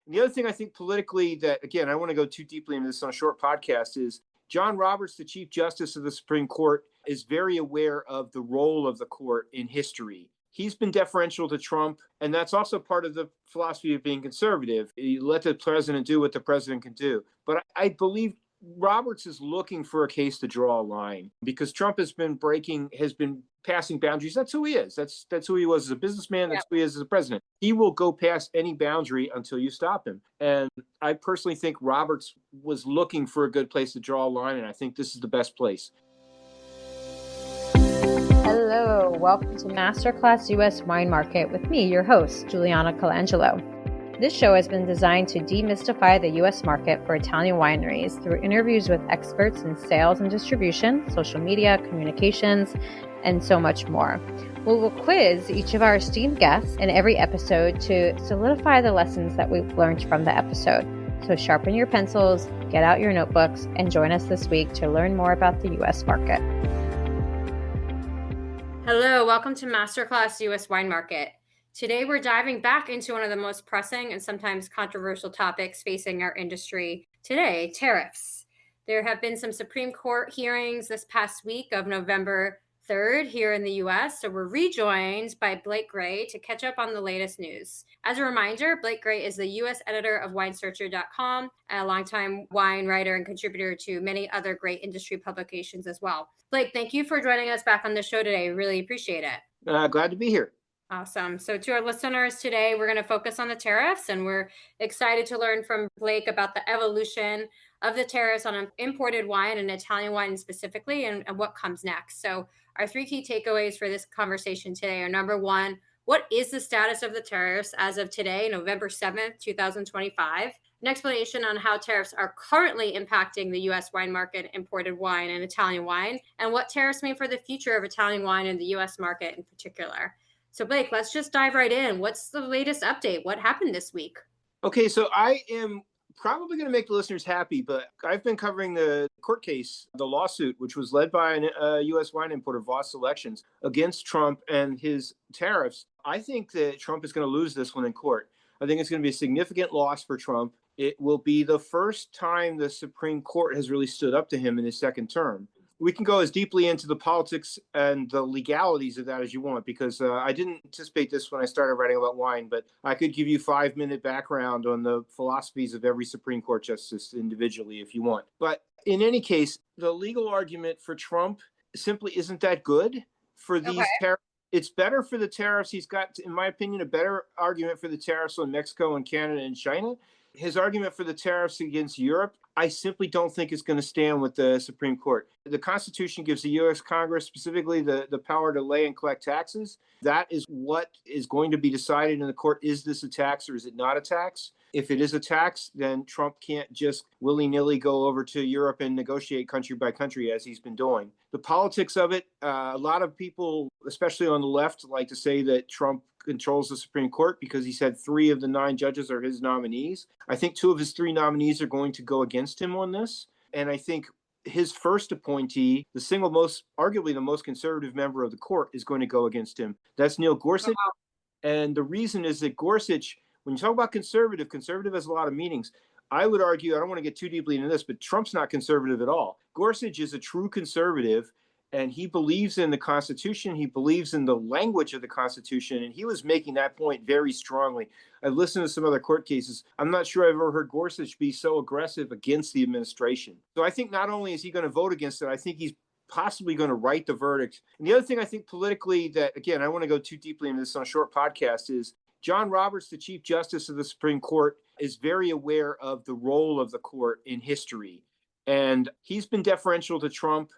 And the other thing I think politically that, again, I don't want to go too deeply into this on a short podcast, is John Roberts, the Chief Justice of the Supreme Court, is very aware of the role of the court in history. He's been deferential to Trump, and that's also part of the philosophy of being conservative. You let the president do what the president can do. But I believe Roberts is looking for a case to draw a line because Trump has been passing boundaries. That's who he is. That's who he was as a businessman. That's who he is as a president. He will go past any boundary until you stop him. And I personally think Roberts was looking for a good place to draw a line, and I think this is the best place. Hello, welcome to Masterclass U.S. Wine Market with me, your host, Juliana Colangelo. This show has been designed to demystify the U.S. market for Italian wineries through interviews with experts in sales and distribution, social media, communications, and so much more. We will quiz each of our esteemed guests in every episode to solidify the lessons that we've learned from the episode. So sharpen your pencils, get out your notebooks, and join us this week to learn more about the U.S. market. Hello, welcome to Masterclass U.S. Wine Market. Today, we're diving back into one of the most pressing and sometimes controversial topics facing our industry today, tariffs. There have been some Supreme Court hearings this past week of November 3rd here in the U.S., so we're rejoined by Blake Gray to catch up on the latest news. As a reminder, Blake Gray is the U.S. editor of WineSearcher.com, a longtime wine writer and contributor to many other great industry publications as well. Blake, thank you for joining us back on the show today. Really appreciate it. Glad to be here. Awesome. So to our listeners today, we're going to focus on the tariffs, and we're excited to learn from Blake about the evolution of the tariffs on imported wine and Italian wine specifically, and what comes next. So our three key takeaways for this conversation today are: number one, what is the status of the tariffs as of today, November 7th, 2025? An explanation on how tariffs are currently impacting the U.S. wine market, imported wine, and Italian wine, and what tariffs mean for the future of Italian wine in the U.S. market in particular. So Blake, let's just dive right in. What's the latest update? What happened this week? Okay, so I am probably going to make the listeners happy, but I've been covering the court case, the lawsuit, which was led by a U.S. wine importer, VOS Selections, against Trump and his tariffs. I think that Trump is going to lose this one in court. I think it's going to be a significant loss for Trump. It will be the first time the Supreme Court has really stood up to him in his second term. We can go as deeply into the politics and the legalities of that as you want, because I didn't anticipate this when I started writing about wine, but I could give you 5-minute background on the philosophies of every Supreme Court justice individually if you want. But in any case, the legal argument for Trump simply isn't that good for these tariffs. It's better for the tariffs. He's got, in my opinion, a better argument for the tariffs on Mexico and Canada and China. His argument for the tariffs against Europe, I simply don't think is going to stand with the Supreme Court. The Constitution gives the U.S. Congress specifically the power to lay and collect taxes. That is what is going to be decided in the court. Is this a tax or is it not a tax? If it is a tax, then Trump can't just willy-nilly go over to Europe and negotiate country by country as he's been doing. The politics of it, a lot of people, especially on the left, like to say that Trump controls the Supreme Court because he said 3 of the 9 judges are his nominees. I think 2 of his 3 nominees are going to go against him on this. And I think his first appointee, arguably the most conservative member of the court, is going to go against him. That's Neil Gorsuch. And the reason is that Gorsuch, when you talk about conservative has a lot of meanings. I would argue, I don't want to get too deeply into this, but Trump's not conservative at all. Gorsuch is a true conservative, and he believes in the Constitution. He believes in the language of the Constitution, and he was making that point very strongly. I've listened to some other court cases. I'm not sure I've ever heard Gorsuch be so aggressive against the administration. So I think not only is he going to vote against it, I think he's possibly going to write the verdict. And the other thing I think politically that, again, I don't want to go too deeply into this on a short podcast, is John Roberts, the Chief Justice of the Supreme Court, is very aware of the role of the court in history. And he's been deferential to Trump.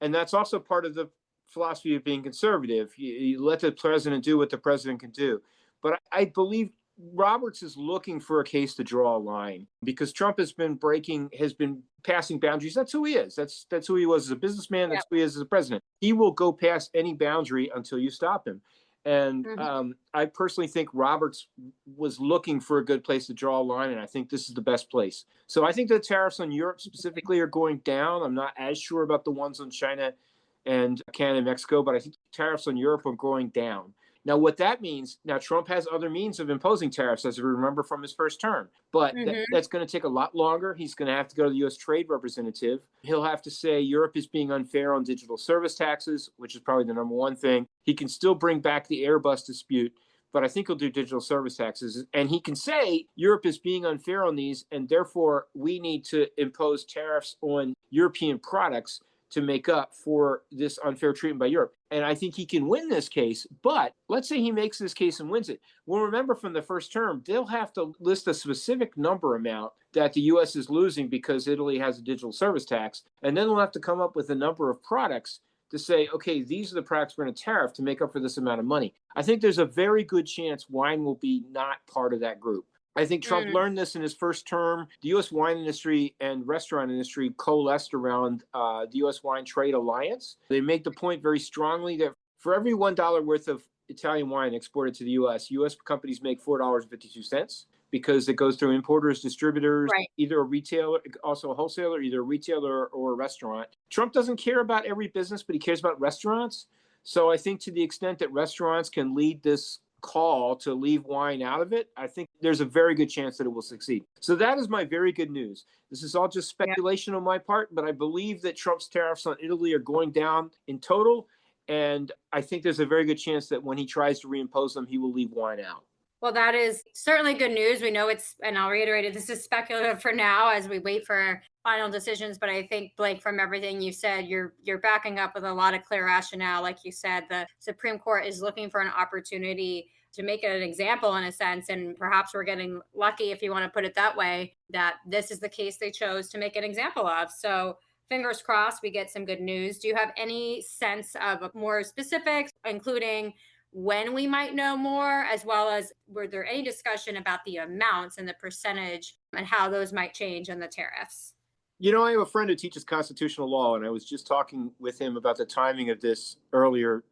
And that's also part of the philosophy of being conservative. You let the president do what the president can do. But I believe Roberts is looking for a case to draw a line because Trump has been passing boundaries. That's who he is. That's who he was as a businessman. That's who he is as a president. He will go past any boundary until you stop him. And I personally think Roberts was looking for a good place to draw a line, and I think this is the best place. So I think the tariffs on Europe specifically are going down. I'm not as sure about the ones on China and Canada and Mexico, but I think tariffs on Europe are going down. Now, what that means, now Trump has other means of imposing tariffs, as we remember from his first term, but Hmm. that's going to take a lot longer. He's going to have to go to the U.S. Trade Representative. He'll have to say Europe is being unfair on digital service taxes, which is probably the number one thing. He can still bring back the Airbus dispute, but I think he'll do digital service taxes. And he can say Europe is being unfair on these, and therefore we need to impose tariffs on European products to make up for this unfair treatment by Europe. And I think he can win this case, but let's say he makes this case and wins it. Well, remember from the first term, they'll have to list a specific number amount that the US is losing because Italy has a digital service tax. And then they'll have to come up with a number of products to say, okay, these are the products we're going to tariff to make up for this amount of money. I think there's a very good chance wine will be not part of that group. I think Trump learned this in his first term. The U.S. wine industry and restaurant industry coalesced around the U.S. Wine Trade Alliance. They made the point very strongly that for every $1 worth of Italian wine exported to the U.S. companies make $4.52 because it goes through importers, distributors, Right. either a retailer, also a wholesaler, either a retailer or a restaurant. Trump doesn't care about every business, but he cares about restaurants. So I think to the extent that restaurants can lead this call to leave wine out of it, I think there's a very good chance that it will succeed. So that is my very good news. This is all just Yeah. speculation on my part, but I believe that Trump's tariffs on Italy are going down in total. And I think there's a very good chance that when he tries to reimpose them, he will leave wine out. Well, that is certainly good news. We know it's, and I'll reiterate it, this is speculative for now as we wait for final decisions. But I think, Blake, from everything you said, you're backing up with a lot of clear rationale. Like you said, the Supreme Court is looking for an opportunity to make it an example in a sense. And perhaps we're getting lucky, if you want to put it that way, that this is the case they chose to make an example of. So fingers crossed we get some good news. Do you have any sense of more specifics, including when we might know more, as well as were there any discussion about the amounts and the percentage and how those might change on the tariffs? You know, I have a friend who teaches constitutional law, and I was just talking with him about the timing of this earlier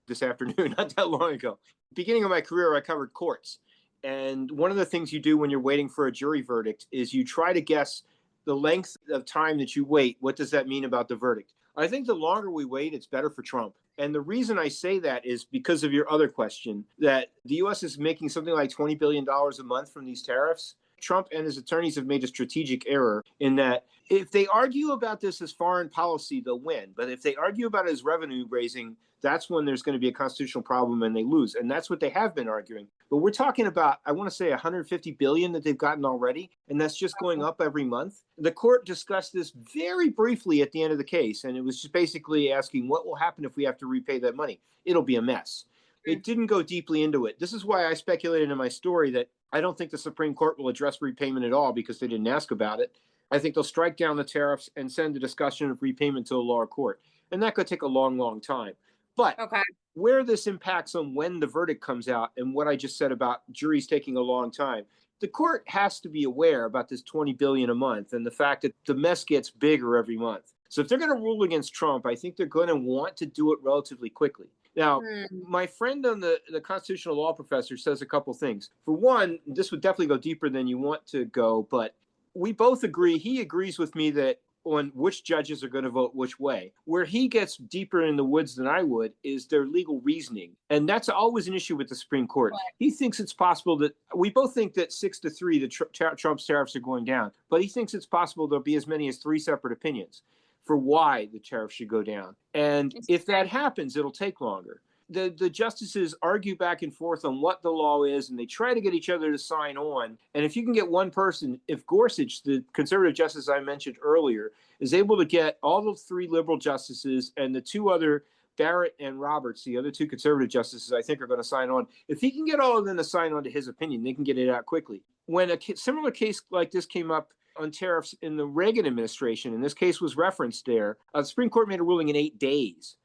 this afternoon, not that long ago. Beginning of my career, I covered courts. And one of the things you do when you're waiting for a jury verdict is you try to guess the length of time that you wait. What does that mean about the verdict? I think the longer we wait, it's better for Trump. And the reason I say that is because of your other question that the US is making something like $20 billion a month from these tariffs. Trump and his attorneys have made a strategic error in that if they argue about this as foreign policy, they'll win. But if they argue about it as revenue raising, that's when there's going to be a constitutional problem and they lose. And that's what they have been arguing. But we're talking about, I want to say 150 billion that they've gotten already. And that's just going up every month. The court discussed this very briefly at the end of the case. And it was just basically asking what will happen if we have to repay that money? It'll be a mess. It didn't go deeply into it. This is why I speculated in my story that I don't think the Supreme Court will address repayment at all because they didn't ask about it. I think they'll strike down the tariffs and send the discussion of repayment to a lower court. And that could take a long, long time. But Okay. where this impacts on when the verdict comes out and what I just said about juries taking a long time, the court has to be aware about this 20 billion a month and the fact that the mess gets bigger every month. So if they're going to rule against Trump, I think they're going to want to do it relatively quickly. Now, my friend on the constitutional law professor says a couple things. For one, this would definitely go deeper than you want to go, but we both agree. He agrees with me that on which judges are going to vote which way. Where he gets deeper in the woods than I would is their legal reasoning. And that's always an issue with the Supreme Court. He thinks it's possible that we both think that 6-3, Trump's tariffs are going down, but he thinks it's possible there'll be as many as 3 separate opinions for why the tariff should go down. And if that happens, it'll take longer. The justices argue back and forth on what the law is, and they try to get each other to sign on. And if you can get one person, if Gorsuch, the conservative justice I mentioned earlier, is able to get all the 3 liberal justices and the 2 other, Barrett and Roberts, the other 2 conservative justices, I think are going to sign on. If he can get all of them to sign on to his opinion, they can get it out quickly. When a similar case like this came up on tariffs in the Reagan administration, and this case was referenced there, the Supreme Court made a ruling in 8 days.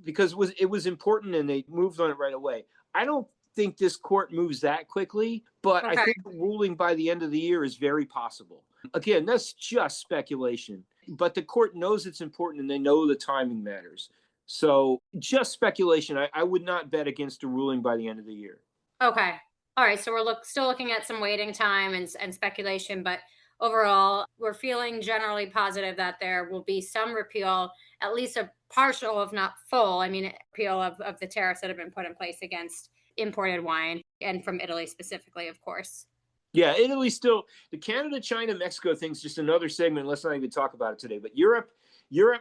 Because it was important and they moved on it right away. I don't think this court moves that quickly, but I think ruling by the end of the year is very possible. Again, that's just speculation, but the court knows it's important and they know the timing matters. So just speculation. I would not bet against a ruling by the end of the year. Okay. All right. So we're still looking at some waiting time and speculation, but overall, we're feeling generally positive that there will be some repeal, at least a partial, if not full, I mean, repeal of the tariffs that have been put in place against imported wine and from Italy specifically, of course. Yeah, Italy still, the Canada, China, Mexico thing's just another segment. Let's not even talk about it today. But Europe,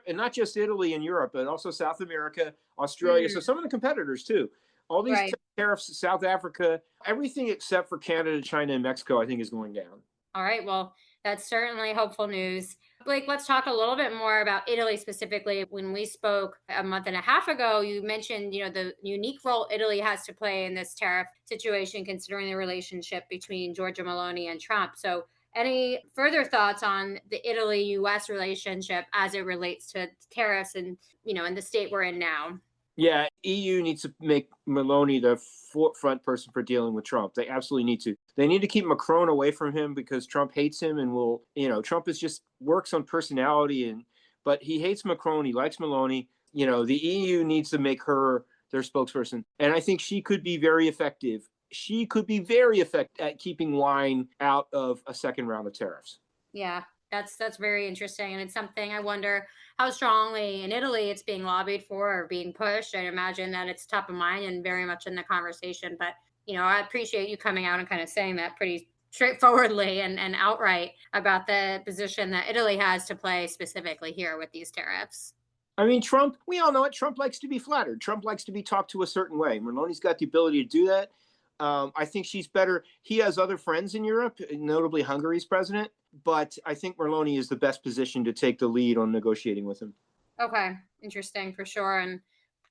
and not just Italy and Europe, but also South America, Australia. So Mm, some of the competitors too. All these right. tariffs, South Africa, everything except for Canada, China, and Mexico, I think is going down. All right. Well, that's certainly hopeful news. Blake, let's talk a little bit more about Italy specifically. When we spoke a month and a half ago, you mentioned, the unique role Italy has to play in this tariff situation, considering the relationship between Giorgia Meloni and Trump. So, any further thoughts on the Italy-US relationship as it relates to tariffs and, in the state we're in now? Yeah, EU needs to make Meloni the forefront person for dealing with Trump. They absolutely need to. They need to keep Macron away from him because Trump hates him and will, Trump is just works on personality but he hates Macron. He likes Meloni. The EU needs to make her their spokesperson. And I think she could be very effective. She could be very effective at keeping wine out of a second round of tariffs. Yeah, that's very interesting, and it's something I wonder how strongly in Italy it's being lobbied for or being pushed. I imagine that it's top of mind and very much in the conversation. But I appreciate you coming out and kind of saying that pretty straightforwardly and outright about the position that Italy has to play specifically here with these tariffs. I mean, Trump, we all know it. Trump likes to be flattered. Trump likes to be talked to a certain way. Meloni's got the ability to do that. I think she's better. He has other friends in Europe, notably Hungary's president, but I think Meloni is the best position to take the lead on negotiating with him. Okay, interesting for sure. And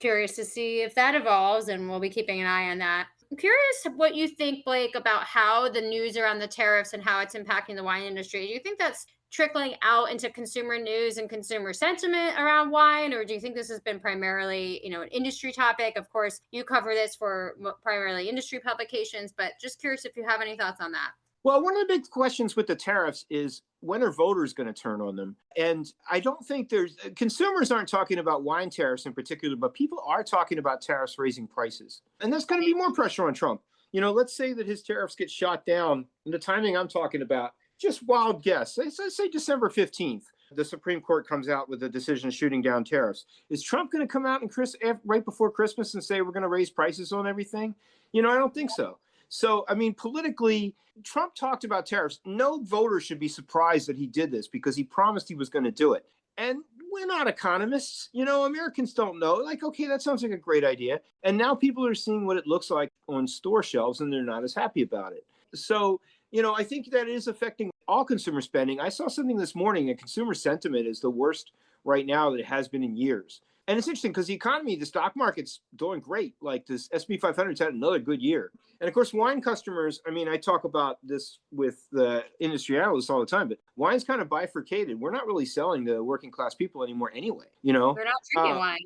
curious to see if that evolves, and we'll be keeping an eye on that. I'm curious what you think, Blake, about how the news around the tariffs and how it's impacting the wine industry. Do you think that's trickling out into consumer news and consumer sentiment around wine, or do you think this has been primarily, an industry topic? Of course, you cover this for primarily industry publications, but just curious if you have any thoughts on that. Well, one of the big questions with the tariffs is when are voters going to turn on them? And I don't think consumers aren't talking about wine tariffs in particular, but people are talking about tariffs raising prices. And there's going to be more pressure on Trump. Let's say that his tariffs get shot down. And the timing I'm talking about, just wild guess. Let's say December 15th. The Supreme Court comes out with a decision shooting down tariffs. Is Trump going to come out right before Christmas and say we're going to raise prices on everything? I don't think so. So, I mean, politically, Trump talked about tariffs. No voter should be surprised that he did this because he promised he was going to do it. And we're not economists. Americans don't know. Like, okay, that sounds like a great idea. And now people are seeing what it looks like on store shelves and they're not as happy about it. So, I think that is affecting all consumer spending. I saw something this morning that consumer sentiment is the worst right now that it has been in years. And it's interesting because the economy, the stock market's doing great. Like this S&P 500's had another good year. And of course, wine customers, I mean, I talk about this with the industry analysts all the time, but wine's kind of bifurcated. We're not really selling to working class people anymore anyway, We're not drinking wine.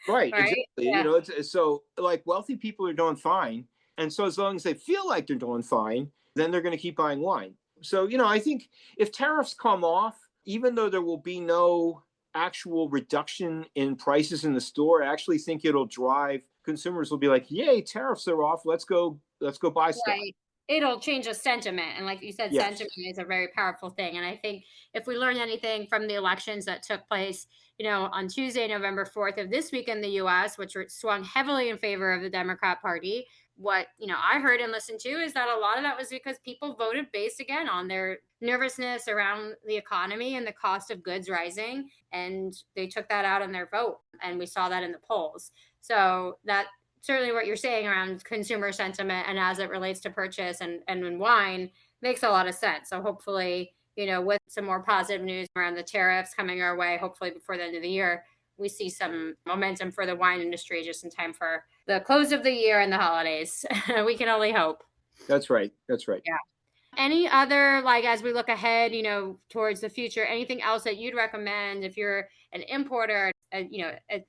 Right, Right? exactly. Yeah. So like wealthy people are doing fine. And so as long as they feel like they're doing fine, then they're going to keep buying wine. So, I think if tariffs come off, even though there will be no actual reduction in prices in the store, I actually think it'll drive consumers will be like, yay, tariffs are off. Let's go buy stuff. Right. It'll change a sentiment. And like you said, Yes. sentiment is a very powerful thing. And I think if we learn anything from the elections that took place, on Tuesday, November 4th of this week in the US, which swung heavily in favor of the Democrat Party, what, I heard and listened to is that a lot of that was because people voted based again on their nervousness around the economy and the cost of goods rising. And they took that out in their vote. And we saw that in the polls. So that certainly what you're saying around consumer sentiment and as it relates to purchase and in wine makes a lot of sense. So hopefully, with some more positive news around the tariffs coming our way, hopefully before the end of the year, we see some momentum for the wine industry just in time for the close of the year and the holidays. We can only hope. That's right. That's right. Yeah. Any other, like, as we look ahead, towards the future, anything else that you'd recommend if you're an importer, an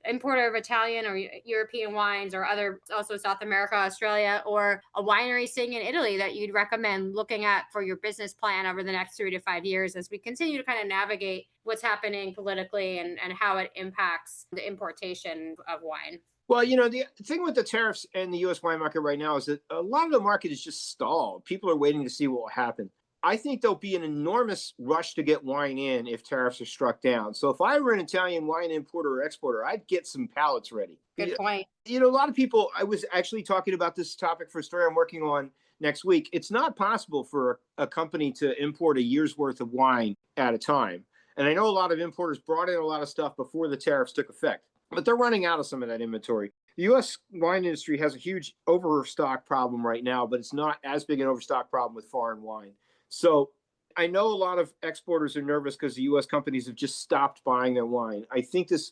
importer of Italian or European wines or other, also South America, Australia, or a winery sitting in Italy that you'd recommend looking at for your business plan over the next 3 to 5 years as we continue to kind of navigate what's happening politically and how it impacts the importation of wine? Well, the thing with the tariffs and the U.S. wine market right now is that a lot of the market is just stalled. People are waiting to see what will happen. I think there'll be an enormous rush to get wine in if tariffs are struck down. So if I were an Italian wine importer or exporter, I'd get some pallets ready. Good point. A lot of people, I was actually talking about this topic for a story I'm working on next week. It's not possible for a company to import a year's worth of wine at a time. And I know a lot of importers brought in a lot of stuff before the tariffs took effect, but they're running out of some of that inventory. The U.S. wine industry has a huge overstock problem right now, but it's not as big an overstock problem with foreign wine. So I know a lot of exporters are nervous because the U.S. companies have just stopped buying their wine. I think this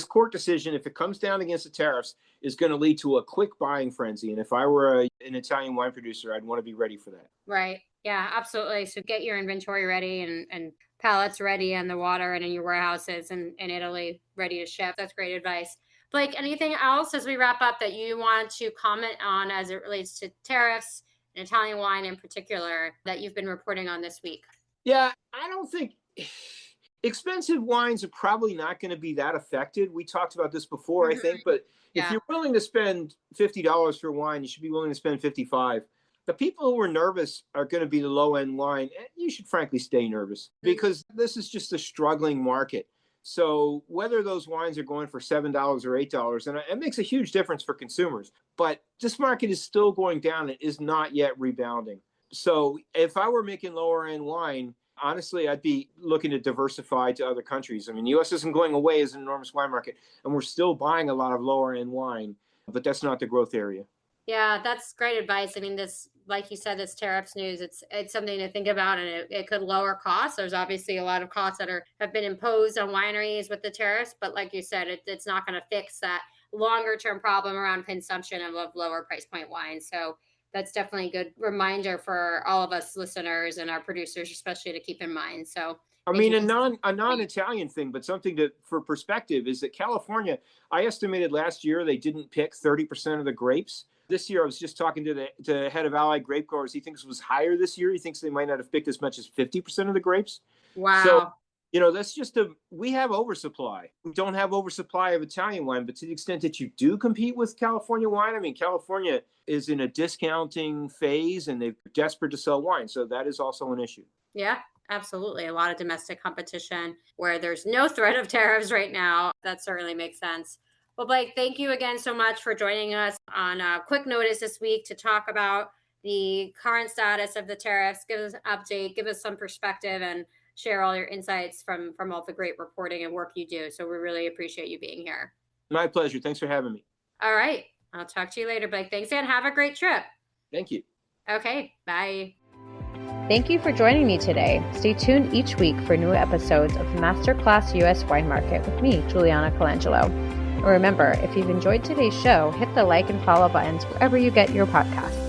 court decision, if it comes down against the tariffs, is going to lead to a quick buying frenzy. And if I were an Italian wine producer, I'd want to be ready for that. Right. Yeah, absolutely. So get your inventory ready and pallets ready in the water and in your warehouses in Italy ready to ship. That's great advice. Blake, anything else as we wrap up that you want to comment on as it relates to tariffs and Italian wine in particular that you've been reporting on this week? Yeah, I don't think expensive wines are probably not going to be that affected. We talked about this before, I think, but if you're willing to spend $50 for wine, you should be willing to spend $55. The people who are nervous are going to be the low-end wine. You should frankly stay nervous because this is just a struggling market. So whether those wines are going for $7 or $8, and it makes a huge difference for consumers, but this market is still going down. It is not yet rebounding. So if I were making lower end wine, honestly, I'd be looking to diversify to other countries. I mean, the U.S. isn't going away as an enormous wine market, and we're still buying a lot of lower end wine, but that's not the growth area. Yeah, that's great advice. I mean, this, like you said, this tariffs news, it's something to think about, and it could lower costs. There's obviously a lot of costs that have been imposed on wineries with the tariffs, but like you said, it's not going to fix that longer term problem around consumption of lower price point wine. So that's definitely a good reminder for all of us listeners and our producers, especially to keep in mind. So I mean, a non-Italian thing, but something for perspective is that California, I estimated last year they didn't pick 30% of the grapes. This year, I was just talking to the head of Allied Grape Growers. He thinks it was higher this year. He thinks they might not have picked as much as 50% of the grapes. Wow. So, that's just we have oversupply. We don't have oversupply of Italian wine, but to the extent that you do compete with California wine, I mean, California is in a discounting phase and they're desperate to sell wine. So that is also an issue. Yeah, absolutely. A lot of domestic competition where there's no threat of tariffs right now. That certainly makes sense. Well, Blake, thank you again so much for joining us on quick notice this week to talk about the current status of the tariffs. Give us an update, give us some perspective, and share all your insights from all the great reporting and work you do. So we really appreciate you being here. My pleasure. Thanks for having me. All right. I'll talk to you later, Blake. Thanks, and have a great trip. Thank you. Okay. Bye. Thank you for joining me today. Stay tuned each week for new episodes of Masterclass US Wine Market with me, Juliana Colangelo. And remember, if you've enjoyed today's show, hit the like and follow buttons wherever you get your podcasts.